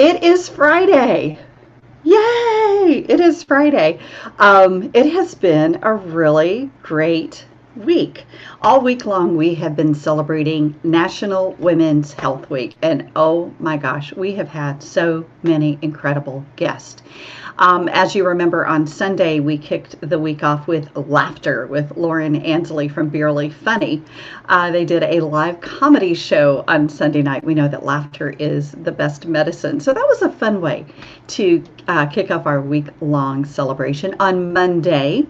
It is Friday. Yay! It is Friday. It has been a really great week. All week long, we have been celebrating National Women's Health Week. And oh my gosh, we have had so many incredible guests. As you remember, on Sunday, we kicked the week off with laughter with Lauren Ansley from Barely Funny. They did a live comedy show on Sunday night. We know that laughter is the best medicine. So that was a fun way to kick off our week-long celebration. On Monday,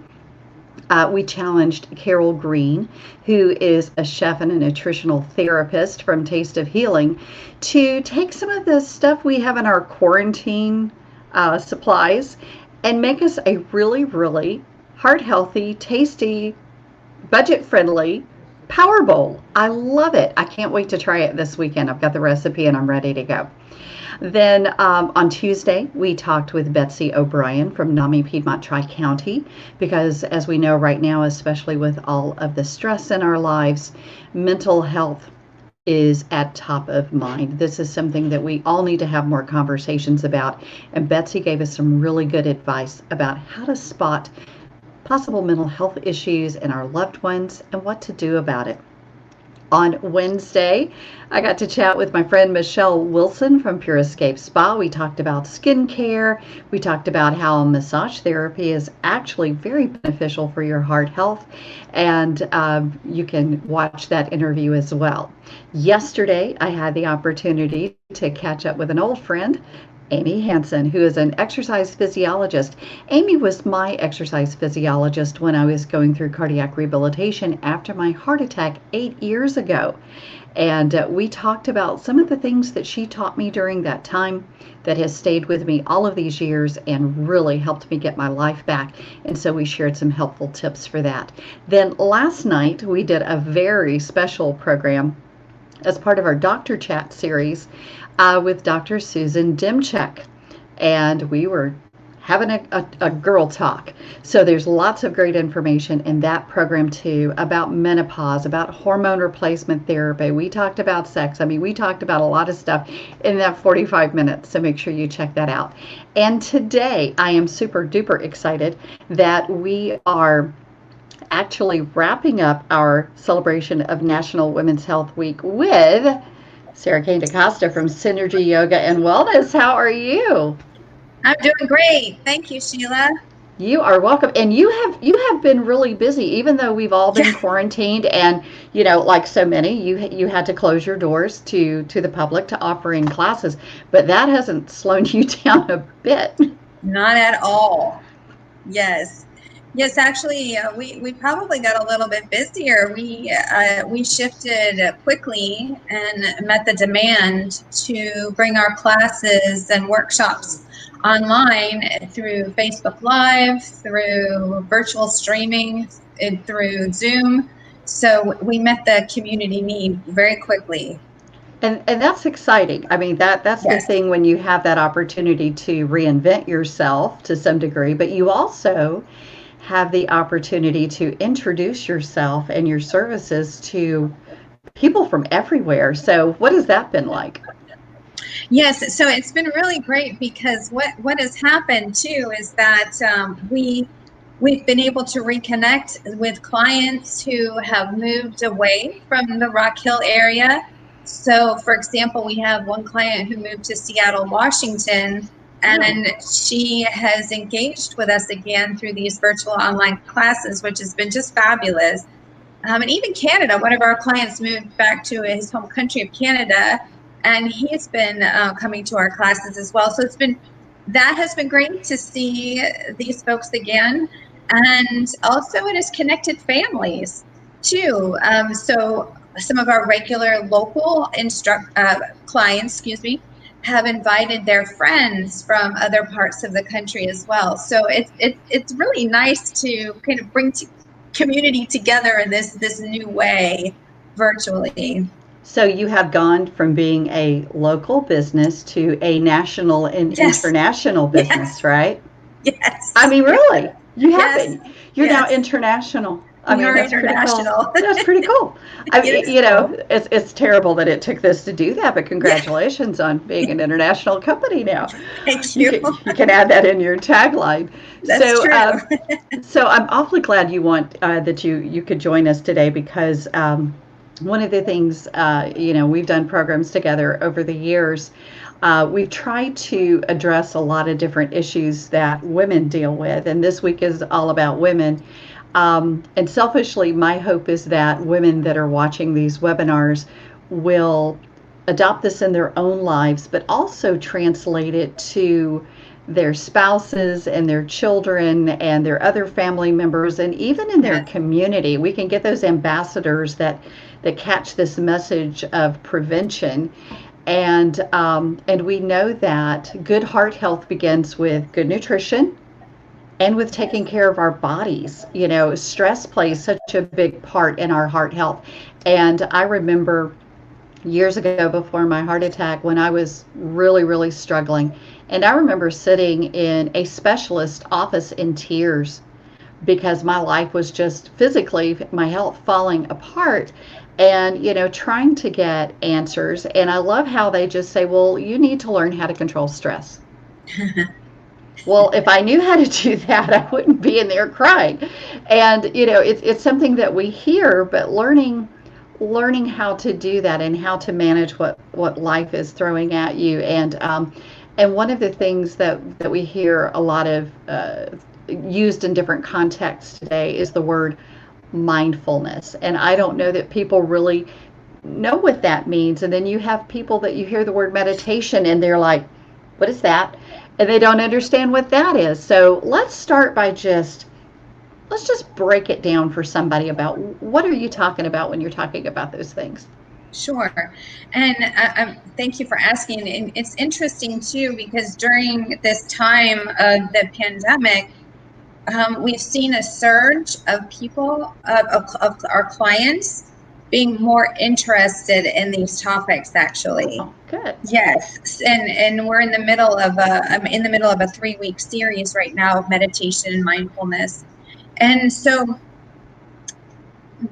we challenged Carol Green, who is a chef and a nutritional therapist from Taste of Healing, to take some of the stuff we have in our quarantine supplies and make us a really, really heart healthy, tasty, budget friendly Power Bowl. I love it. I can't wait to try it this weekend. I've got the recipe and I'm ready to go. Then on Tuesday, we talked with Betsy O'Brien from NAMI Piedmont Tri-County because, as we know right now, especially with all of the stress in our lives, mental health is at top of mind. This is something that we all need to have more conversations about. And Betsy gave us some really good advice about how to spot possible mental health issues in our loved ones and what to do about it. On Wednesday, I got to chat with my friend Michelle Wilson from Pure Escape Spa. We talked about skincare. We talked about how massage therapy is actually very beneficial for your heart health. And you can watch that interview as well. Yesterday, I had the opportunity to catch up with an old friend, Amy Hansen, who is an exercise physiologist. Amy was my exercise physiologist when I was going through cardiac rehabilitation after my heart attack 8 years ago. And we talked about some of the things that she taught me during that time that has stayed with me all of these years and really helped me get my life back. And so we shared some helpful tips for that. Then last night, we did a very special program as part of our Doctor Chat series with Dr. Susan Dimchek. And we were having a girl talk. So there's lots of great information in that program too about menopause, about hormone replacement therapy. We talked about sex. I mean, we talked about a lot of stuff in that 45 minutes. So make sure you check that out. And today I am super duper excited that we are actually wrapping up our celebration of National Women's Health Week with Sara da Costa from Synergy Yoga and Wellness. How are you? I'm doing great. Thank you, Sheila. You are welcome. And you have been really busy, even though we've all been quarantined and, like so many, you had to close your doors to the public to offering classes, but that hasn't slowed you down a bit. Not at all. Yes. Yes, actually, we probably got a little bit busier. We shifted quickly and met the demand to bring our classes and workshops online through Facebook Live, through virtual streaming, and through Zoom. So we met the community need very quickly. And that's exciting. I mean, that's Yes. the thing when you have that opportunity to reinvent yourself to some degree, but you also have the opportunity to introduce yourself and your services to people from everywhere. So what has that been like? Yes, so it's been really great because what has happened too is that we've been able to reconnect with clients who have moved away from the Rock Hill area. So, for example, we have one client who moved to Seattle, Washington, and she has engaged with us again through these virtual online classes, which has been just fabulous. And even Canada, one of our clients moved back to his home country of Canada, and he's been coming to our classes as well. So that has been great to see these folks again. And also it has connected families too. So some of our regular local clients, have invited their friends from other parts of the country as well. So it's really nice to kind of bring community together in this new way virtually. So you have gone from being a local business to a national and international business, right? Yes. I mean, really, you have Yes. been. You're now international. I We mean, are that's pretty cool. international. That's pretty cool. It is cool. It's terrible that it took this to do that, but Yeah. congratulations on being an international company now. Thank you. You can add that in your tagline. That's So, true. so I'm awfully glad you want that you could join us today because one of the things we've done programs together over the years. We've tried to address a lot of different issues that women deal with, and this week is all about women. And selfishly, my hope is that women that are watching these webinars will adopt this in their own lives, but also translate it to their spouses and their children and their other family members, and even in their Yes. community. We can get those ambassadors that catch this message of prevention. And we know that good heart health begins with good nutrition and with taking care of our bodies. Stress plays such a big part in our heart health. And I remember years ago before my heart attack when I was really, really struggling. And I remember sitting in a specialist office in tears because my life was just physically, my health falling apart. And, trying to get answers. And I love how they just say, well, you need to learn how to control stress. Well, if I knew how to do that, I wouldn't be in there crying. And it's something that we hear, but learning how to do that and how to manage what life is throwing at you. And one of the things that we hear a lot of used in different contexts today is the word mindfulness. And I don't know that people really know what that means. And then you have people that you hear the word meditation and they're like, what is that? And they don't understand what that is. So let's start by let's just break it down for somebody about what are you talking about when you're talking about those things. Sure. And thank you for asking. And it's interesting, too, because during this time of the pandemic, we've seen a surge of people, of our clients, being more interested in these topics, actually. Oh, good. Yes, and we're in the middle of I'm in the middle of a 3-week series right now of meditation and mindfulness. And so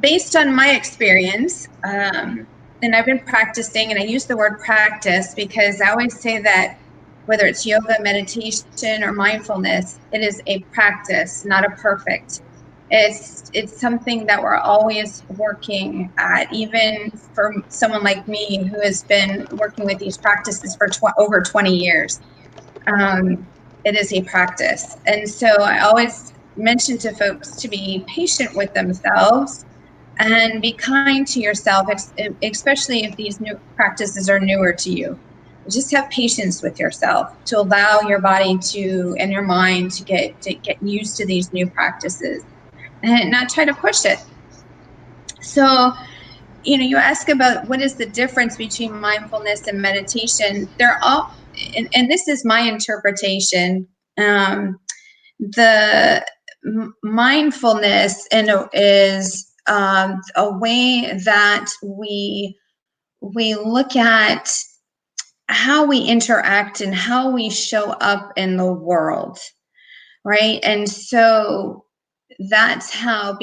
based on my experience, and I've been practicing, and I use the word practice because I always say that whether it's yoga, meditation, or mindfulness, it is a practice, not a perfect. It's something that we're always working at, even for someone like me who has been working with these practices for over 20 years. It is a practice. And so I always mention to folks to be patient with themselves and be kind to yourself, especially if these new practices are newer to you. Just have patience with yourself to allow your body and your mind to get used to these new practices and not try to push it. So, you ask about what is the difference between mindfulness and meditation. They're all, and this is my interpretation. The mindfulness is a way that we look at how we interact and how we show up in the world, right? And so that's how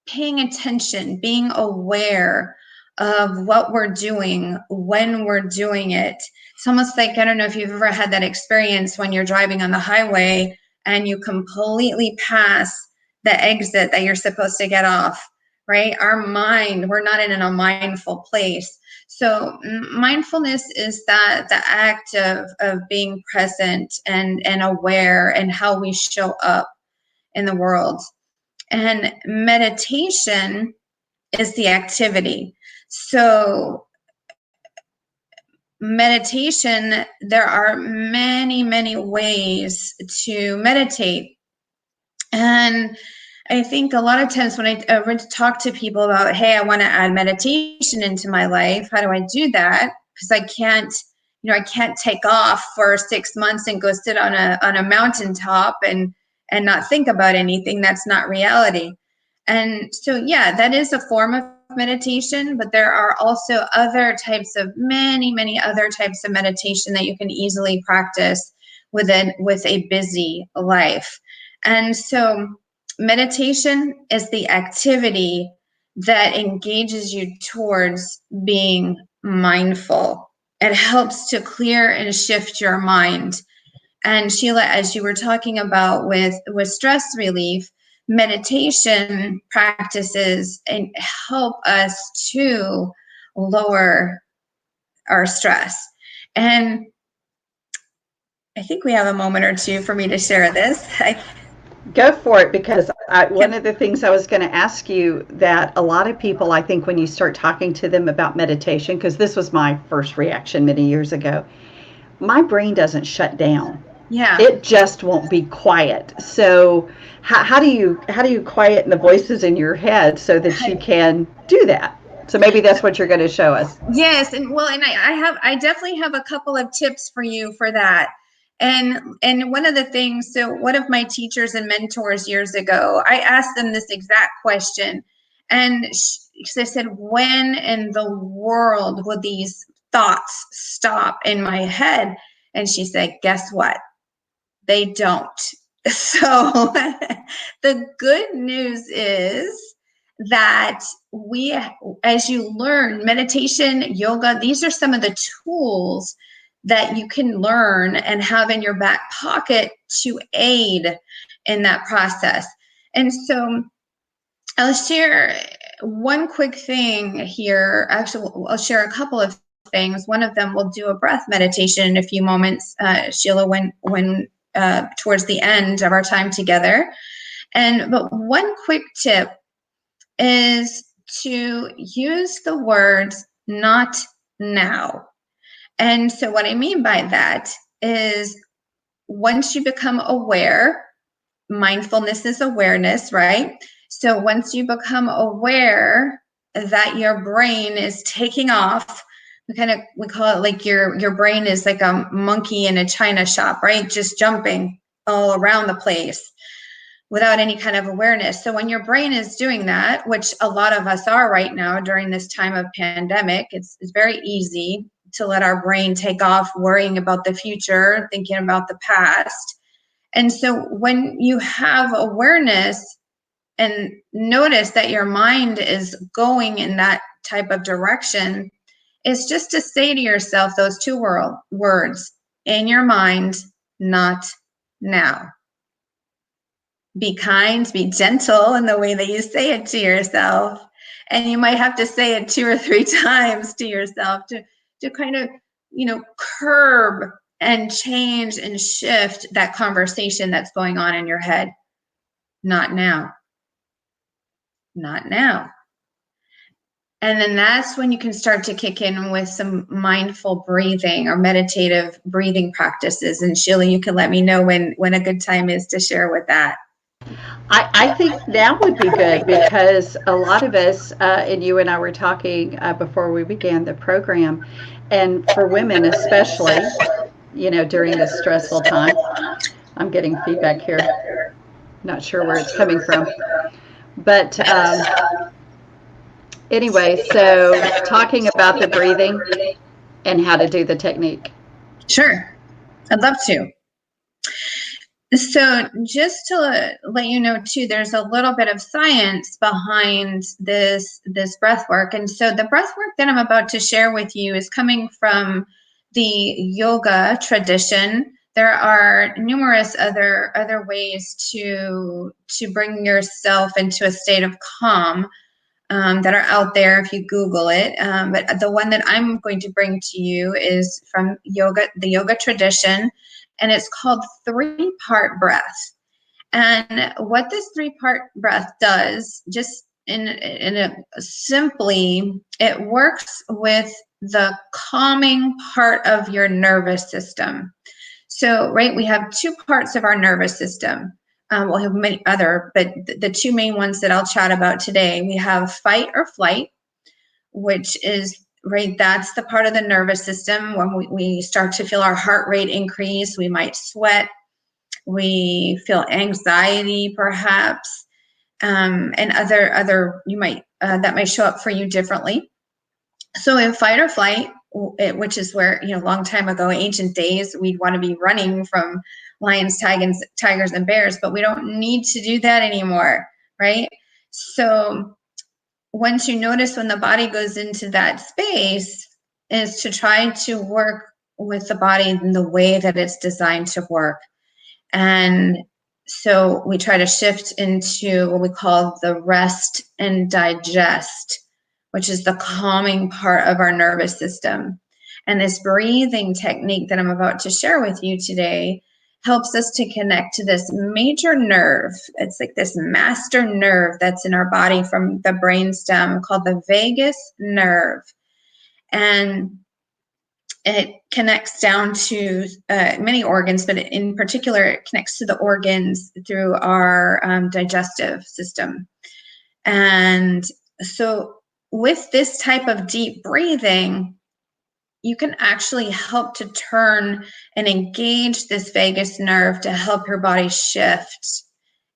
paying attention, being aware of what we're doing when we're doing it. It's almost like, I don't know if you've ever had that experience when you're driving on the highway and you completely pass the exit that you're supposed to get off, right? Our mind, we're not in a mindful place. So mindfulness is that the act of being present and aware and how we show up in the world. And meditation is the activity. So meditation, there are many, many ways to meditate. And I think a lot of times when I talk to people about, hey, I want to add meditation into my life, how do I do that? Because I can't take off for 6 months and go sit on a mountaintop and not think about anything. That's not reality. And so, yeah, that is a form of meditation, but there are also many other types of meditation that you can easily practice with a busy life. And so meditation is the activity that engages you towards being mindful. It helps to clear and shift your mind. And Sheila, as you were talking about with stress relief, meditation practices and help us to lower our stress. And I think we have a moment or two for me to share this. Go for it, because one of the things I was going to ask you, that a lot of people, I think when you start talking to them about meditation, because this was my first reaction many years ago, my brain doesn't shut down. Yeah. It just won't be quiet. So how do you quieten the voices in your head so that you can do that? So maybe that's what you're going to show us. Yes, and well, and I definitely have a couple of tips for you for that. And one of the things, so one of my teachers and mentors years ago, I asked them this exact question, and they said, "When in the world will these thoughts stop in my head?" And she said, "Guess what? They don't." So the good news is that as you learn meditation, yoga, these are some of the tools that you can learn and have in your back pocket to aid in that process. And so I'll share one quick thing here. Actually, I'll share a couple of things. One of them, we'll do a breath meditation in a few moments, Sheila, when towards the end of our time together. But one quick tip is to use the words "not now." And so what I mean by that is, once you become aware, mindfulness is awareness, right? So once you become aware that your brain is taking off, we call it like your brain is like a monkey in a china shop, right? Just jumping all around the place without any kind of awareness. So when your brain is doing that, which a lot of us are right now during this time of pandemic, it's very easy to let our brain take off worrying about the future, thinking about the past. And so when you have awareness and notice that your mind is going in that type of direction, it's just to say to yourself those two words in your mind: not now. Be kind, be gentle in the way that you say it to yourself. And you might have to say it 2 or 3 times to yourself to kind of, curb and change and shift that conversation that's going on in your head. Not now. Not now. And then that's when you can start to kick in with some mindful breathing or meditative breathing practices. And Sheila, you can let me know when a good time is to share with that. I think now would be good, because a lot of us, and you and I were talking before we began the program, and for women especially, during this stressful time. I'm getting feedback here. Not sure where it's coming from. But anyway, so talking about the breathing and how to do the technique. Sure, I'd love to. So just to let you know too, there's a little bit of science behind this breath work. And so the breath work that I'm about to share with you is coming from the yoga tradition. There are numerous other ways to bring yourself into a state of calm that are out there if you Google it. But the one that I'm going to bring to you is from the yoga tradition, and it's called 3-part breath. And what this 3-part breath does, just in a simply, it works with the calming part of your nervous system. So, right, we have 2 parts of our nervous system. We'll have many other, but the 2 main ones that I'll chat about today, we have fight or flight, which is, right, that's the part of the nervous system when we start to feel our heart rate increase. We might sweat, we feel anxiety perhaps, and other you might that might show up for you differently. So in fight or flight, which is where, long time ago, ancient days, we'd want to be running from lions, tigers, and bears, but we don't need to do that anymore, right? So once you notice when the body goes into that space, is to try to work with the body in the way that it's designed to work. And so we try to shift into what we call the rest and digest, which is the calming part of our nervous system. And this breathing technique that I'm about to share with you today helps us to connect to this major nerve. It's like this master nerve that's in our body from the brainstem called the vagus nerve. And it connects down to many organs, but in particular, it connects to the organs through our digestive system. And so with this type of deep breathing, you can actually help to turn and engage this vagus nerve to help your body shift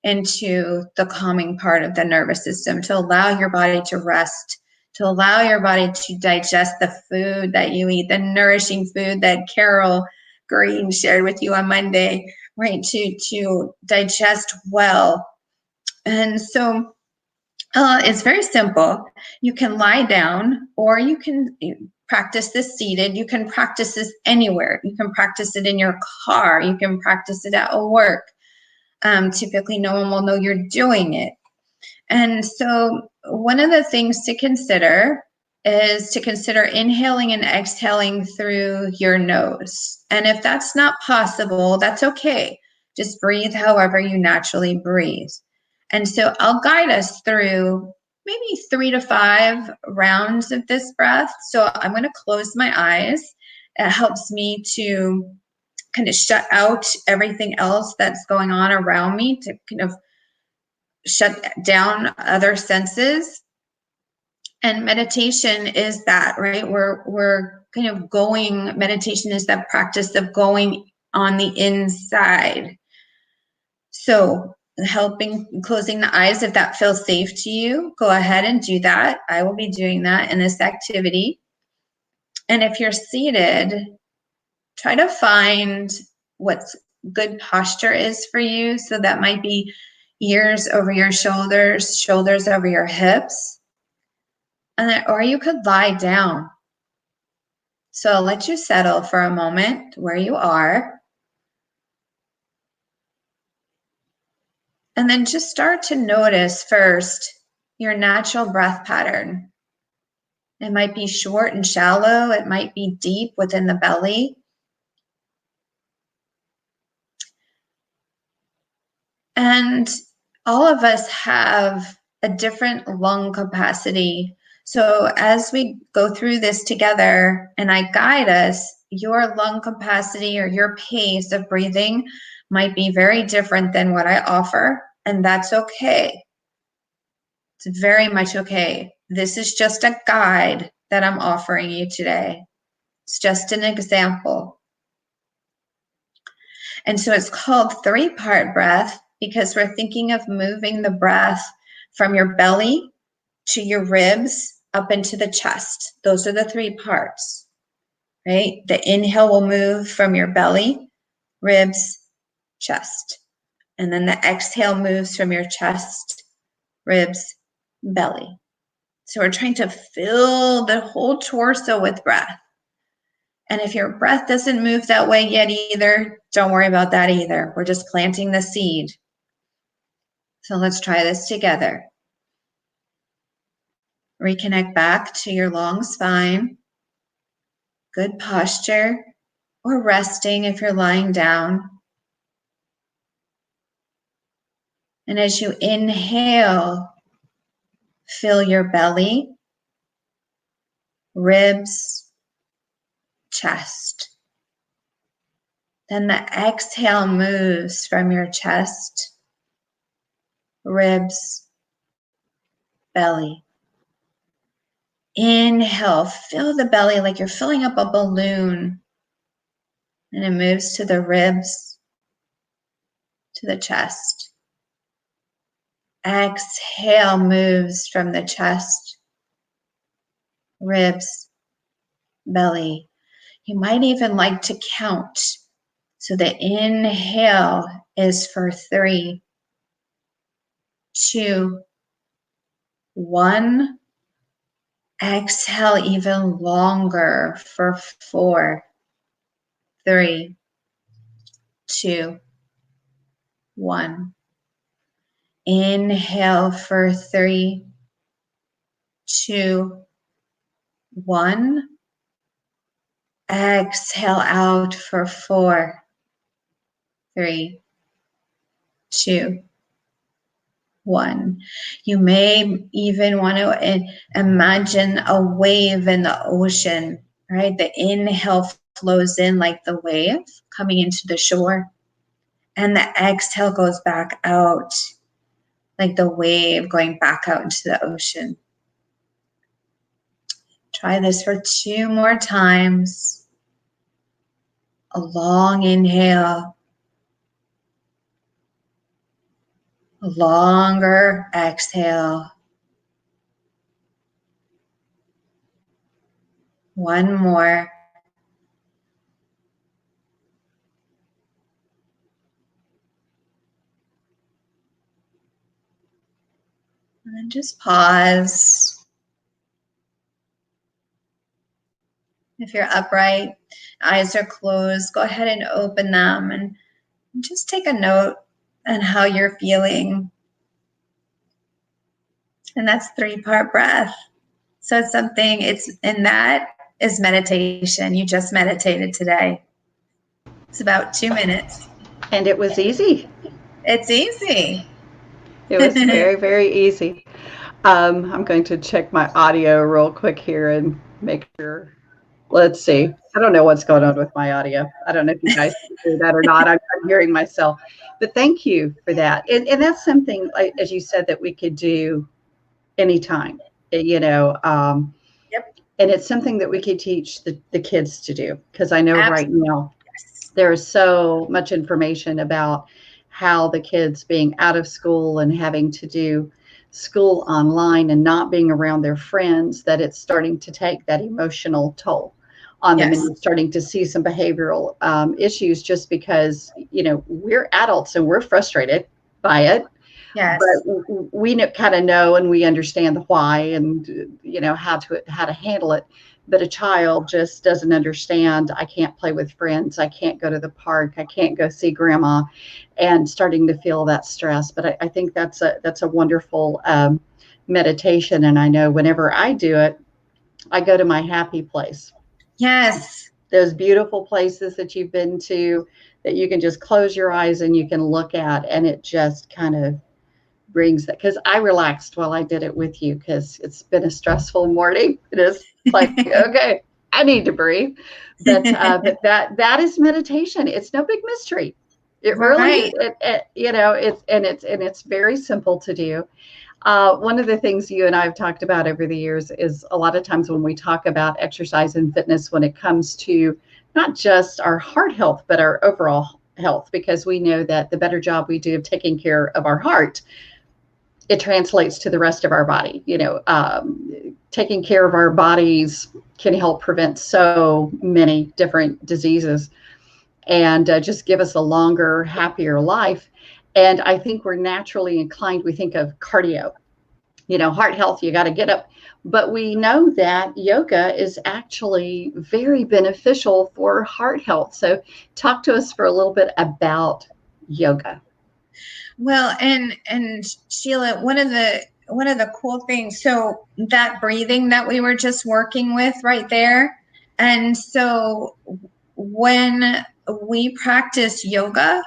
into the calming part of the nervous system, to allow your body to rest, to allow your body to digest the food that you eat, the nourishing food that Carol Green shared with you on Monday, right? To digest well. And so it's very simple. You can lie down, or you can practice this seated. You can practice this anywhere. You can practice it in your car. You can practice it at work. Typically, no one will know you're doing it. And so one of the things to consider is to consider inhaling and exhaling through your nose. And if that's not possible, that's okay. Just breathe however you naturally breathe. And so I'll guide us through maybe 3 to 5 rounds of this breath. So I'm going to close my eyes. It helps me to kind of shut out everything else that's going on around me, to kind of shut down other senses. And meditation is that, right? We're kind of going, meditation is that practice of going on the inside. So helping, closing the eyes, if that feels safe to you, go ahead and do that. I will be doing that in this activity. And if you're seated, try to find what's good posture is for you. So that might be ears over your shoulders, shoulders over your hips. And then, or you could lie down. So I'll let you settle for a moment where you are. And then just start to notice first your natural breath pattern. It might be short and shallow. It might be deep within the belly. And all of us have a different lung capacity. So as we go through this together and I guide us, your lung capacity or your pace of breathing might be very different than what I offer, and that's okay. It's very much okay. This is just a guide that I'm offering you today. It's just an example. And so it's called 3-part breath because we're thinking of moving the breath from your belly to your ribs up into the chest. Those are the 3 parts, right? The inhale will move from your belly, ribs, chest. And then the exhale moves from your chest, ribs, belly. So we're trying to fill the whole torso with breath. And if your breath doesn't move that way yet either, don't worry about that either. We're just planting the seed. So let's try this together. Reconnect back to your long spine. Good posture, or resting if you're lying down. And as you inhale, fill your belly, ribs, chest. Then the exhale moves from your chest, ribs, belly. Inhale, fill the belly like you're filling up a balloon. And it moves to the ribs, to the chest. Exhale moves from the chest, ribs, belly. You might even like to count. So the inhale is for 3, 2, 1. Exhale even longer for 4, 3, 2, 1. Inhale for 3, 2, 1. Exhale out for 4, 3, 2, 1. You may even want to imagine a wave in the ocean, right? The inhale flows in like the wave coming into the shore, and the exhale goes back out like the wave going back out into the ocean. Try this for 2 more times. A long inhale, a longer exhale. One more. And then just pause. If you're upright, eyes are closed, go ahead and open them and just take a note on how you're feeling. And that's 3-part breath. So that is meditation. You just meditated today. It's about 2 minutes. And it was easy. It's easy. It was very, very easy. I'm going to check my audio real quick here and make sure. Let's see. I don't know what's going on with my audio. I don't know if you guys can hear that or not. I'm hearing myself. But thank you for that. And that's something, like, as you said, that we could do anytime, you know. Yep. And it's something that we could teach the kids to do, because I know right Absolutely. now there is so much information about how the kids being out of school and having to do school online and not being around their friends, that it's starting to take that emotional toll on them. And Yes. you're starting to see some behavioral issues, just because, we're adults and we're frustrated by it. Yes. But we kind of know, and we understand the why, and how to handle it. But a child just doesn't understand. I can't play with friends. I can't go to the park. I can't go see grandma, and starting to feel that stress. But I think that's a wonderful meditation. And I know whenever I do it, I go to my happy place. Yes. Those beautiful places that you've been to, that you can just close your eyes and you can look at, and it just kind of brings that, because I relaxed while I did it with you, because it's been a stressful morning. It is like, okay, I need to breathe. But that is meditation. It's no big mystery. It really Right. is. It's very simple to do. One of the things you and I have talked about over the years is, a lot of times when we talk about exercise and fitness, when it comes to not just our heart health, but our overall health, because we know that the better job we do of taking care of our heart, it translates to the rest of our body. Taking care of our bodies can help prevent so many different diseases, and just give us a longer, happier life. And I think we're naturally inclined, we think of cardio, heart health, you got to get up. But we know that yoga is actually very beneficial for heart health. So talk to us for a little bit about yoga. Well, and Sheila, one of the cool things, so that breathing that we were just working with right there. And so when we practice yoga,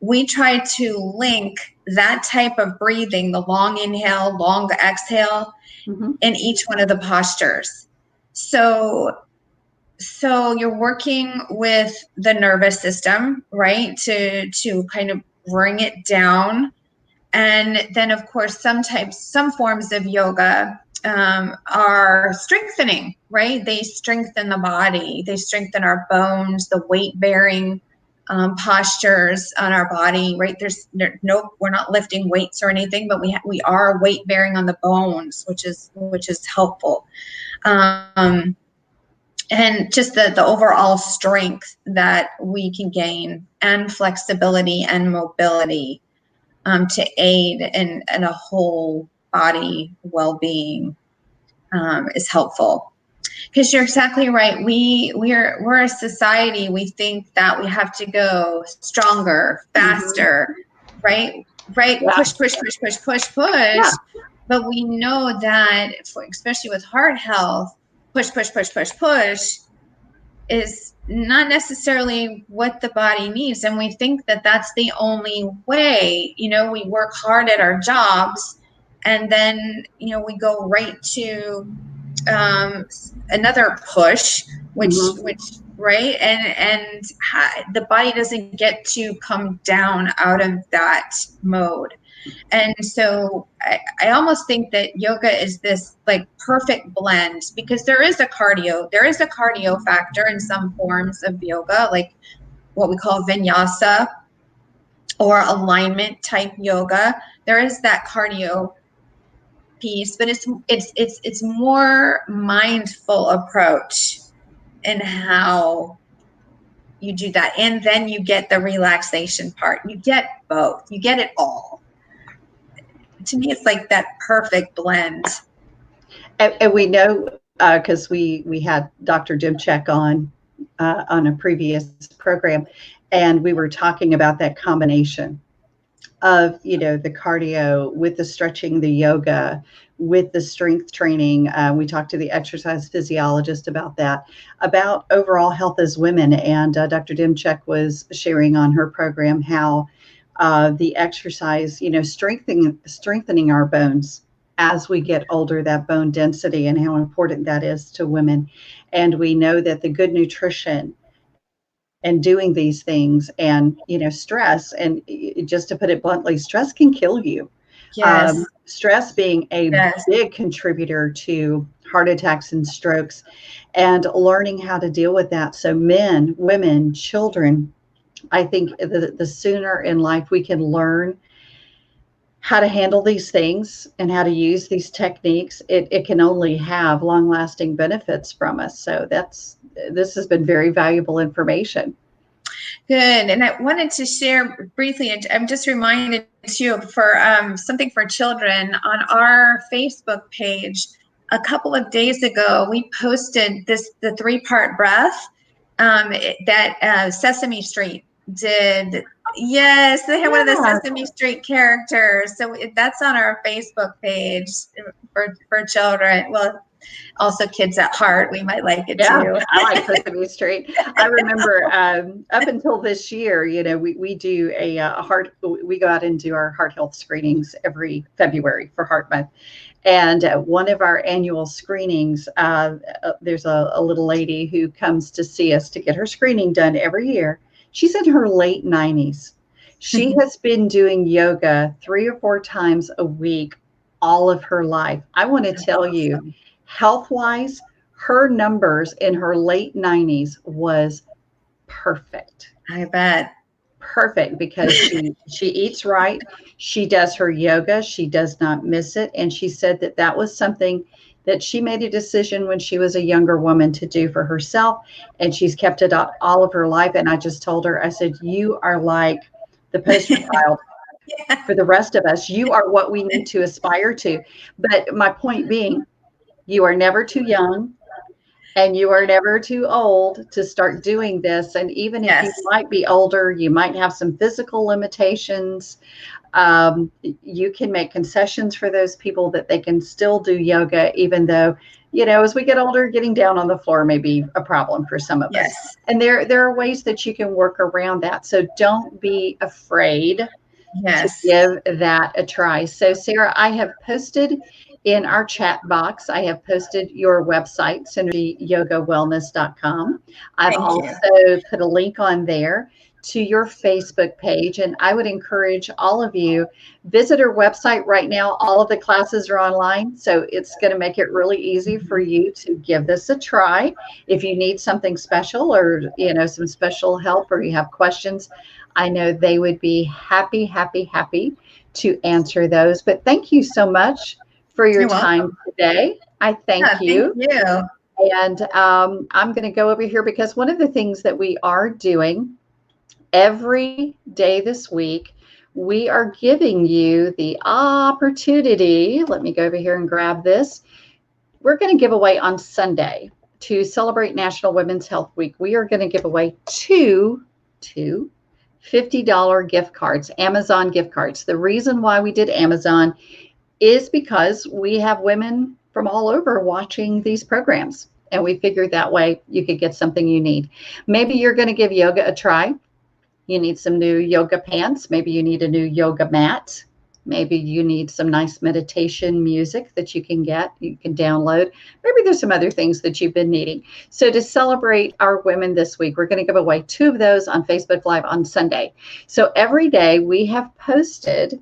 we try to link that type of breathing, the long inhale, long exhale, Mm-hmm. in each one of the postures. So you're working with the nervous system, right? To kind of bring it down. And then, of course, some forms of yoga are strengthening, right? They strengthen the body. They strengthen our bones, the weight-bearing postures on our body, right? We're not lifting weights or anything, but we are weight-bearing on the bones, which is helpful. and just the overall strength that we can gain, and flexibility and mobility, to aid in a whole body well-being, is helpful. Because you're exactly right. We're a society. We think that we have to go stronger, faster, right? Right? Yeah. Push, push, push, push, push, push. Yeah. But we know that, especially with heart health, push, push, push, push, push is not necessarily what the body needs. And we think that that's the only way. We work hard at our jobs, and then, we go right to another push, which Mm-hmm. which right, and the body doesn't get to come down out of that mode. And so I almost think that yoga is this like perfect blend, because there is a cardio factor in some forms of yoga, like what we call vinyasa or alignment type yoga. There is that cardio piece, but it's more mindful approach in how you do that. And then you get the relaxation part. You get both. You get it all. To me, it's like that perfect blend. And we know, because we had Dr. Dimchek on a previous program, and we were talking about that combination of the cardio with the stretching, the yoga, with the strength training. We talked to the exercise physiologist about that, about overall health as women, and Dr. Dimchek was sharing on her program how the exercise, strengthening our bones as we get older, that bone density, and how important that is to women. And we know that the good nutrition and doing these things, and stress, and just to put it bluntly, stress can kill you. Yes. Stress being a Yes. big contributor to heart attacks and strokes, and learning how to deal with that. So men, women, children, I think the sooner in life we can learn how to handle these things and how to use these techniques, it can only have long lasting benefits from us. So this has been very valuable information. Good. And I wanted to share briefly, I'm just reminded too, for something for children on our Facebook page. A couple of days ago, we posted the 3-part breath that Sesame Street did. Yes, they have one of the Yeah. Sesame Street characters. So that's on our Facebook page for children. Well, also kids at heart, we might like it Yeah, too. I like Sesame Street. I remember up until this year, we do a heart. We go out and do our heart health screenings every February for Heart Month. And one of our annual screenings, there's a little lady who comes to see us to get her screening done every year. She's in her late 90s. She has been doing yoga 3 or 4 times a week all of her life. I want to tell you, health wise, her numbers in her late 90s was perfect. I bet. Perfect, because she eats right, she does her yoga, she does not miss it, and she said that was something that she made a decision when she was a younger woman to do for herself, and she's kept it up all of her life. And I just told her, I said, you are like the poster child for the rest of us. You are what we need to aspire to. But my point being, you are never too young, and you are never too old to start doing this. And even if you Yes. might be older, you might have some physical limitations. You can make concessions for those people that they can still do yoga, even though, as we get older, getting down on the floor may be a problem for some of us. Yes. And there are ways that you can work around that. So don't be afraid to Yes. give that a try. So, Sarah, I have posted in our chat box, I have posted your website, synergyyogawellness.com. I've Thank you. also put a link on there to your Facebook page. And I would encourage all of you, visit our website right now. All of the classes are online. So it's going to make it really easy for you to give this a try. If you need something special, or, some special help, or you have questions, I know they would be happy, happy, happy to answer those. But thank you so much for your You're time welcome. today. I thank Yeah, thank you. you. And I'm going to go over here because one of the things that we are doing every day this week, we are giving you the opportunity. Let me go over here and grab this. We're going to give away on Sunday to celebrate National Women's Health Week. We are going to give away two $50 gift cards, Amazon gift cards. The reason why we did Amazon is because we have women from all over watching these programs. And we figured that way you could get something you need. Maybe you're going to give yoga a try. You need some new yoga pants. Maybe you need a new yoga mat. Maybe you need some nice meditation music that you can download. Maybe there's some other things that you've been needing. So to celebrate our women this week, we're going to give away two of those on Facebook Live on Sunday. So every day we have posted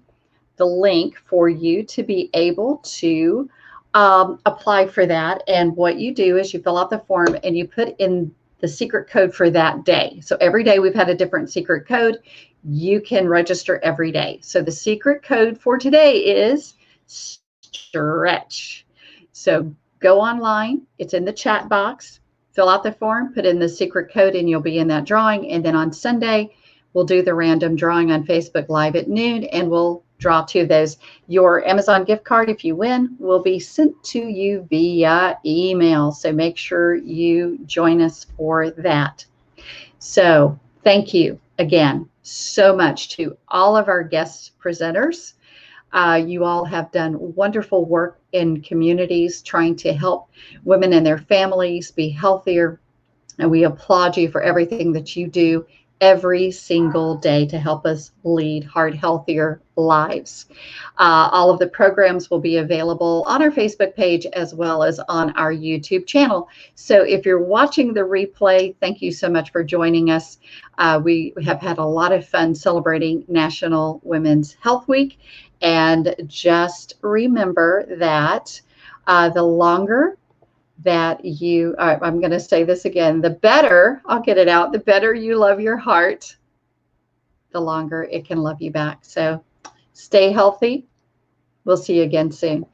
the link for you to be able to apply for that. And what you do is you fill out the form and you put in the secret code for that day. So every day we've had a different secret code. You can register every day. So the secret code for today is stretch. So go online. It's in the chat box. Fill out the form, put in the secret code, and you'll be in that drawing. And then on Sunday, we'll do the random drawing on Facebook Live at noon, and we'll draw two of those. Your Amazon gift card, if you win, will be sent to you via email. So make sure you join us for that. So thank you again so much to all of our guest presenters. You all have done wonderful work in communities trying to help women and their families be healthier. And we applaud you for everything that you do every single day to help us lead healthier lives. All of the programs will be available on our Facebook page as well as on our YouTube channel. So if you're watching the replay, thank you so much for joining us. We have had a lot of fun celebrating National Women's Health Week. And just remember that the longer that you, I'm going to say this again, the better, I'll get it out, the better you love your heart, the longer it can love you back. So stay healthy. We'll see you again soon.